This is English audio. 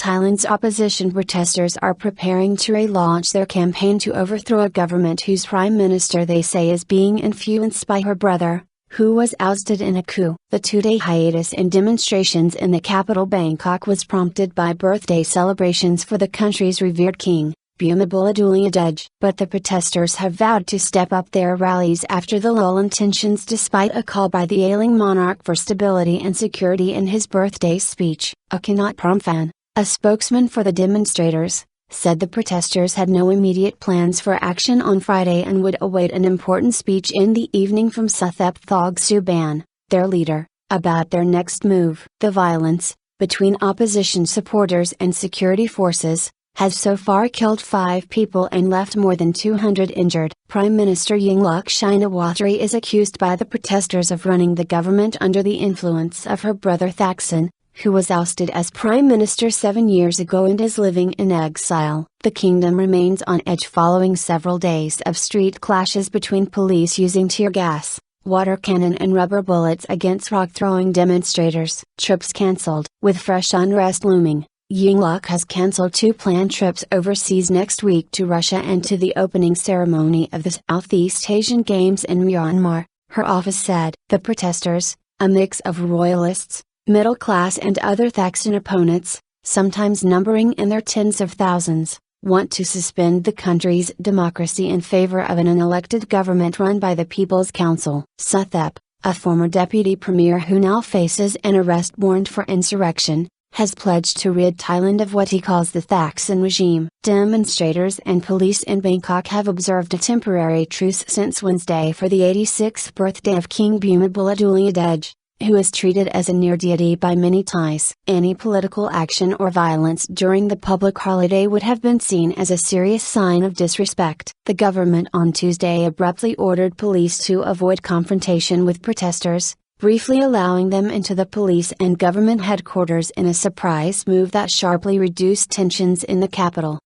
Thailand's opposition protesters are preparing to relaunch their campaign to overthrow a government whose prime minister they say is being influenced by her brother, who was ousted in a coup. The two-day hiatus in demonstrations in the capital Bangkok was prompted by birthday celebrations for the country's revered king, Bhumibol Adulyadej. But the protesters have vowed to step up their rallies after the lull in tensions despite a call by the ailing monarch for stability and security in his birthday speech. Akanat Promphan, a spokesman for the demonstrators, said the protesters had no immediate plans for action on Friday and would await an important speech in the evening from Suthep Thaugsuban, their leader, about their next move. The violence, between opposition supporters and security forces, has so far killed 5 people and left more than 200 injured. Prime Minister Yingluck Shinawatri is accused by the protesters of running the government under the influence of her brother Thaksin, who was ousted as Prime Minister 7 years ago and is living in exile. The kingdom remains on edge following several days of street clashes between police using tear gas, water cannon and rubber bullets against rock-throwing demonstrators. Trips cancelled. With fresh unrest looming, Yingluck has cancelled 2 planned trips overseas next week to Russia and to the opening ceremony of the Southeast Asian Games in Myanmar, her office said. The protesters, a mix of royalists, middle class and other Thaksin opponents, sometimes numbering in their tens of thousands, want to suspend the country's democracy in favor of an unelected government run by the People's Council. Suthep, a former deputy premier who now faces an arrest warrant for insurrection, has pledged to rid Thailand of what he calls the Thaksin regime. Demonstrators and police in Bangkok have observed a temporary truce since Wednesday for the 86th birthday of King Bhumibol Adulyadej, who is treated as a near deity by many Thais. Any political action or violence during the public holiday would have been seen as a serious sign of disrespect. The government on Tuesday abruptly ordered police to avoid confrontation with protesters, briefly allowing them into the police and government headquarters in a surprise move that sharply reduced tensions in the capital.